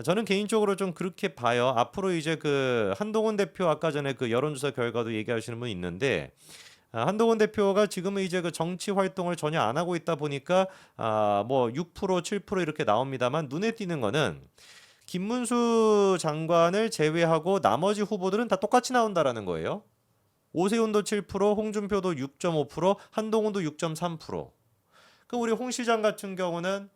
저는 개인적으로 좀 그렇게 봐요. 앞으로 이제 그 한동훈 대표 아까 전에 그 여론조사 결과도 얘기하시는 분이 있는데 한동훈 대표가 지금은 이제 그 정치 활동을 전혀 안 하고 있다 보니까 뭐 6%, 7% 이렇게 나옵니다만 눈에 띄는 거는 김문수 장관을 제외하고 나머지 후보들은 다 똑같이 나온다라는 거예요. 오세훈도 7%, 홍준표도 6.5%, 한동훈도 6.3%. 그럼 우리 홍 시장 같은 경우는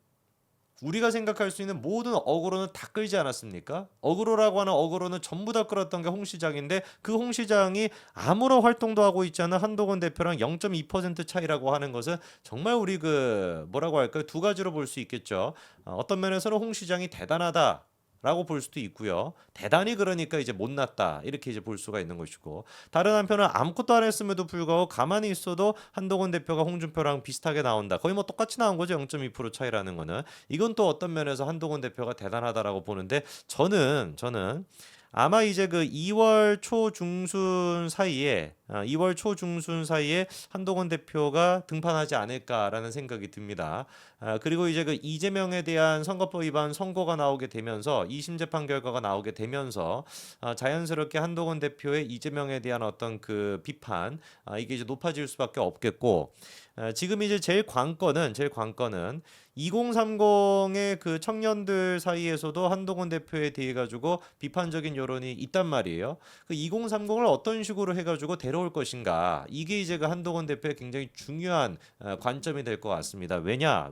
우리가 생각할 수 있는 모든 어그로는 다 끌지 않았습니까? 어그로라고 하는 어그로는 전부 다 끌었던 게 홍 시장인데 그 홍 시장이 아무런 활동도 하고 있지 않은 한동훈 대표랑 0.2% 차이라고 하는 것은 정말 우리 그 뭐라고 할까요? 두 가지로 볼 수 있겠죠. 어떤 면에서는 홍 시장이 대단하다. 라고 볼 수도 있고요. 대단히 그러니까 이제 못났다 이렇게 이제 볼 수가 있는 것이고 다른 한편은 아무것도 안 했음에도 불구하고 가만히 있어도 한동훈 대표가 홍준표랑 비슷하게 나온다. 거의 뭐 똑같이 나온 거죠. 0.2% 차이라는 거는. 이건 또 어떤 면에서 한동훈 대표가 대단하다라고 보는데 저는 아마 이제 그 2월 초 중순 사이에 2월 초 중순 사이에 한동훈 대표가 등판하지 않을까라는 생각이 듭니다. 그리고 이제 그 이재명에 대한 선거법 위반 선고가 나오게 되면서 2심 재판 결과가 나오게 되면서 자연스럽게 한동훈 대표의 이재명에 대한 어떤 그 비판 이게 이제 높아질 수밖에 없겠고 지금 이제 제일 관건은 2030의 그 청년들 사이에서도 한동훈 대표에 대해 가지고 비판적인 여론이 있단 말이에요. 그 2030을 어떤 식으로 해가지고 데려올 것인가 이게 이제 그 한동훈 대표의 굉장히 중요한 관점이 될 것 같습니다. 왜냐?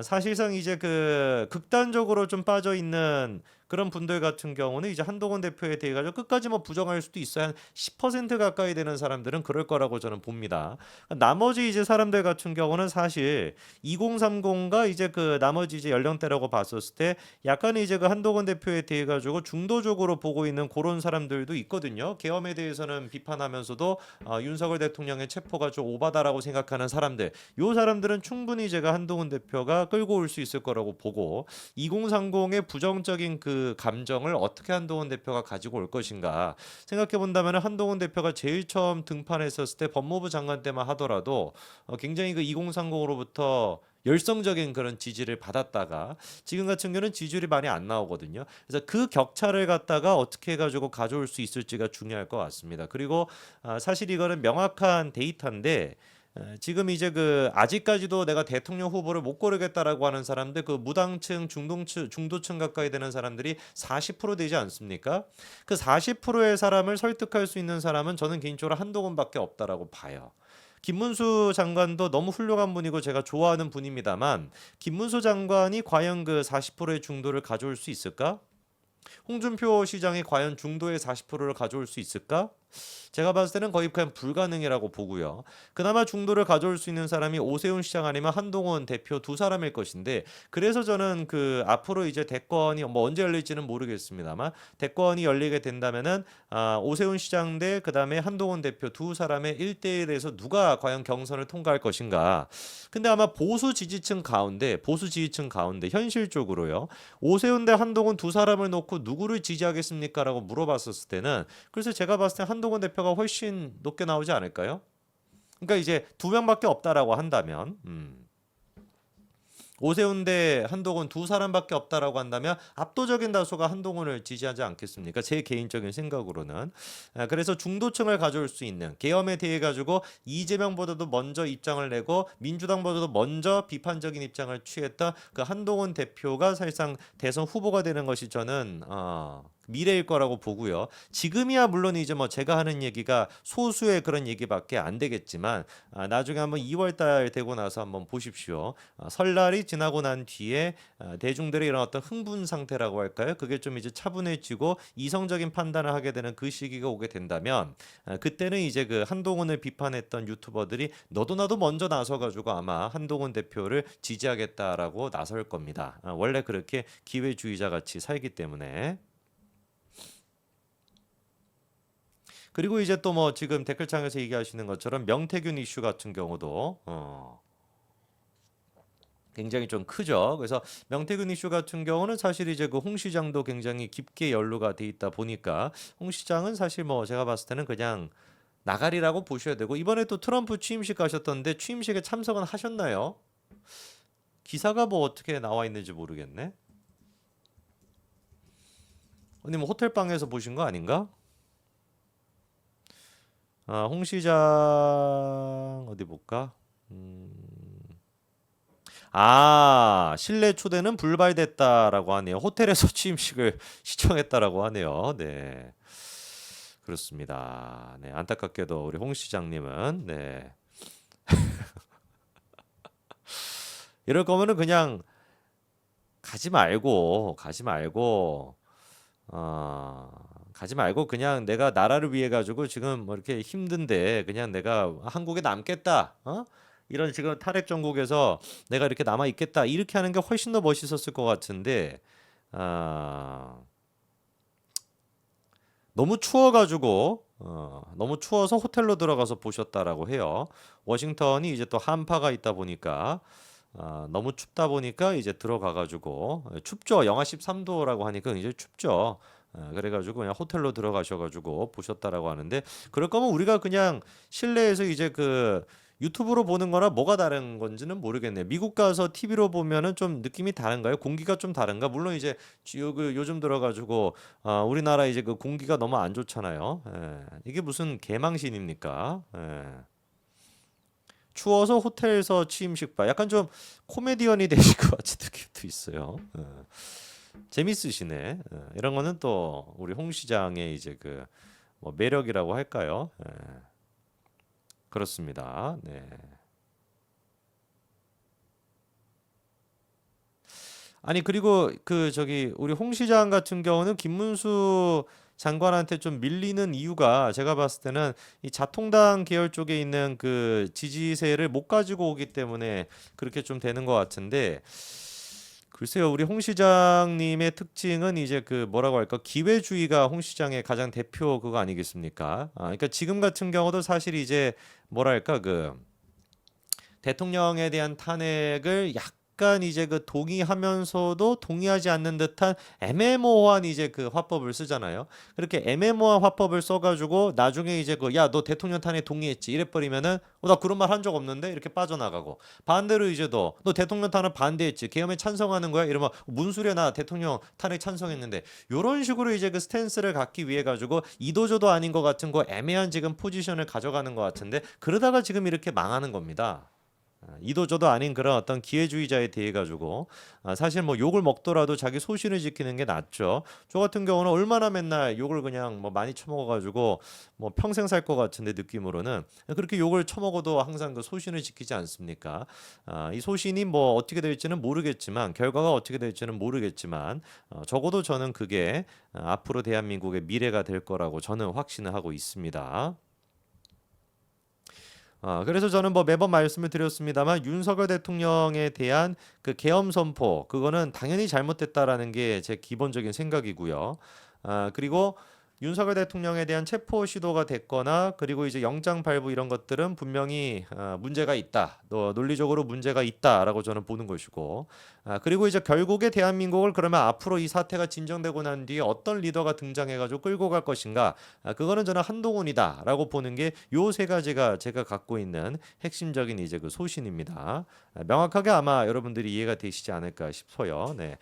사실상 이제 그 극단적으로 좀 빠져 있는 그런 분들 같은 경우는 이제 한동훈 대표에 대해 가지고 끝까지 뭐 부정할 수도 있어요. 한 10% 가까이 되는 사람들은 그럴 거라고 저는 봅니다. 나머지 이제 사람들 같은 경우는 사실 2030과 이제 그 나머지 이제 연령대라고 봤었을 때 약간 이제 그 한동훈 대표에 대해 가지고 중도적으로 보고 있는 그런 사람들도 있거든요. 계엄에 대해서는 비판하면서도 윤석열 대통령의 체포가 좀 오바다라고 생각하는 사람들. 요 사람들은 충분히 제가 한동훈 대표가 끌고 올 수 있을 거라고 보고 2030의 부정적인 그 감정을 어떻게 한동훈 대표가 가지고 올 것인가 생각해 본다면 한동훈 대표가 제일 처음 등판했었을 때 법무부 장관 때만 하더라도 굉장히 그 2030으로부터 열성적인 그런 지지를 받았다가 지금 같은 경우는 지지율이 많이 안 나오거든요. 그래서 그 격차를 갖다가 어떻게 해가지고 가져올 수 있을지가 중요할 것 같습니다. 그리고 사실 이거는 명확한 데이터인데 지금 이제 그 아직까지도 내가 대통령 후보를 못 고르겠다라고 하는 사람들 그 무당층, 중도층 가까이 되는 사람들이 40% 되지 않습니까? 그 40%의 사람을 설득할 수 있는 사람은 저는 개인적으로 한동훈밖에 없다라고 봐요. 김문수 장관도 너무 훌륭한 분이고 제가 좋아하는 분입니다만 김문수 장관이 과연 그 40%의 중도를 가져올 수 있을까? 홍준표 시장이 과연 중도의 40%를 가져올 수 있을까? 제가 봤을 때는 거의 그냥 불가능이라고 보고요. 그나마 중도를 가져올 수 있는 사람이 오세훈 시장 아니면 한동훈 대표 두 사람일 것인데 그래서 저는 그 앞으로 이제 대권이 뭐 언제 열릴지는 모르겠습니다만 대권이 열리게 된다면은 오세훈 시장 대 그다음에 한동훈 대표 두 사람의 1대1에서 누가 과연 경선을 통과할 것인가. 근데 아마 보수 지지층 가운데 현실적으로요. 오세훈 대 한동훈 두 사람을 놓고 누구를 지지하겠습니까라고 물어봤었을 때는 그래서 제가 봤을 때 한동훈 대표가 훨씬 높게 나오지 않을까요? 그러니까 이제 두 명밖에 없다라고 한다면 오세훈 대 한동훈 두 사람밖에 없다라고 한다면 압도적인 다수가 한동훈을 지지하지 않겠습니까? 제 개인적인 생각으로는. 그래서 중도층을 가져올 수 있는 계엄에 대해 가지고 이재명보다도 먼저 입장을 내고 민주당보다도 먼저 비판적인 입장을 취했던 그 한동훈 대표가 사실상 대선 후보가 되는 것이 저는 미래일 거라고 보고요. 지금이야 물론 이제 뭐 제가 하는 얘기가 소수의 그런 얘기밖에 안 되겠지만 나중에 한번 2월 달 되고 나서 한번 보십시오. 설날이 지나고 난 뒤에 대중들의 이런 어떤 흥분 상태라고 할까요? 그게 좀 이제 차분해지고 이성적인 판단을 하게 되는 그 시기가 오게 된다면 그때는 이제 그 한동훈을 비판했던 유튜버들이 너도 나도 먼저 나서 가지고 아마 한동훈 대표를 지지하겠다라고 나설 겁니다. 원래 그렇게 기회주의자 같이 살기 때문에. 그리고 이제 또 뭐 지금 댓글창에서 얘기하시는 것처럼 명태균 이슈 같은 경우도 굉장히 좀 크죠. 그래서 명태균 이슈 같은 경우는 사실 이제 그 홍 시장도 굉장히 깊게 연루가 돼 있다 보니까 홍 시장은 사실 뭐 제가 봤을 때는 그냥 나가리라고 보셔야 되고 이번에 또 트럼프 취임식 가셨던데 취임식에 참석은 하셨나요? 기사가 뭐 어떻게 나와 있는지 모르겠네. 아니 뭐 호텔방에서 보신 거 아닌가? 홍 시장 어디 볼까? 음, 실내 초대는 불발됐다라고 하네요. 호텔에서 취임식을 시청했다라고 하네요. 네, 그렇습니다. 네, 안타깝게도 우리 홍 시장님은 네, 이럴 거면은 그냥 가지 말고 어, 가지 말고 그냥 내가 나라를 위해 가지고 지금 뭐 이렇게 힘든데 그냥 내가 한국에 남겠다. 이런 지금 탈핵 정국에서 내가 이렇게 남아 있겠다. 이렇게 하는 게 훨씬 더 멋있었을 것 같은데 아, 너무 추워가지고 너무 추워서 호텔로 들어가서 보셨다라고 해요. 워싱턴이 이제 또 한파가 있다 보니까 너무 춥다 보니까 이제 들어가가지고 춥죠. 영하 13도라고 하니까 이제 춥죠. 그래가지고 그냥 호텔로 들어가셔가지고 보셨다라고 하는데 그럴 거면 우리가 그냥 실내에서 이제 그 유튜브로 보는 거나 뭐가 다른 건지는 모르겠네요. 미국 가서 TV로 보면은 좀 느낌이 다른가요? 공기가 좀 다른가? 물론 이제 요즘 들어가지고 우리나라 이제 그 공기가 너무 안 좋잖아요. 이게 무슨 개망신입니까? 추워서 호텔에서 취임식 봐. 약간 좀 코미디언이 되실 것 같은 느낌도 있어요. 재밌으시네. 이런 거는 또 우리 홍 시장의 이제 그 뭐 매력이라고 할까요? 그렇습니다. 네. 아니 그리고 그 저기 우리 홍 시장 같은 경우는 김문수 장관한테 좀 밀리는 이유가 제가 봤을 때는 이 자통당 계열 쪽에 있는 그 지지세를 못 가지고 오기 때문에 그렇게 좀 되는 것 같은데 글쎄요 우리 홍 시장님의 특징은 이제 그 뭐라고 할까 기회주의가 홍 시장의 가장 대표 그거 아니겠습니까? 그러니까 지금 같은 경우도 사실 이제 뭐랄까 그 대통령에 대한 탄핵을 약간 이제 그 동의하면서도 동의하지 않는 듯한 애매모호한 이제 그 화법을 쓰잖아요. 그렇게 애매모호한 화법을 써가지고 나중에 이제 그 야 너 대통령 탄핵 동의했지 이래버리면은 나 그런 말 한 적 없는데 이렇게 빠져나가고 반대로 이제 너 대통령 탄핵 반대했지 계엄에 찬성하는 거야 이러면 문수려 나 대통령 탄핵 찬성했는데 요런 식으로 이제 그 스탠스를 갖기 위해 가지고 이도저도 아닌 것 같은 거 애매한 지금 포지션을 가져가는 것 같은데 그러다가 지금 이렇게 망하는 겁니다. 이도저도 아닌 그런 어떤 기회주의자에 대해 가지고 사실 뭐 욕을 먹더라도 자기 소신을 지키는 게 낫죠. 저 같은 경우는 얼마나 맨날 욕을 그냥 뭐 많이 처먹어 가지고 뭐 평생 살 것 같은데 느낌으로는 그렇게 욕을 처먹어도 항상 그 소신을 지키지 않습니까? 이 소신이 뭐 어떻게 될지는 모르겠지만 결과가 어떻게 될지는 모르겠지만 적어도 저는 그게 앞으로 대한민국의 미래가 될 거라고 저는 확신을 하고 있습니다. 그래서 저는 뭐 매번 말씀을 드렸습니다만 윤석열 대통령에 대한 그 계엄 선포 그거는 당연히 잘못됐다라는 게 제 기본적인 생각이고요. 그리고 윤석열 대통령에 대한 체포 시도가 됐거나 그리고 이제 영장 발부 이런 것들은 분명히 문제가 있다. 또 논리적으로 문제가 있다라고 저는 보는 것이고 그리고 이제 결국에 대한민국을 그러면 앞으로 이 사태가 진정되고 난 뒤에 어떤 리더가 등장해가지고 끌고 갈 것인가 그거는 저는 한동훈이다라고 보는 게 요 세 가지가 제가 갖고 있는 핵심적인 이제 그 소신입니다. 명확하게 아마 여러분들이 이해가 되시지 않을까 싶어요. 네.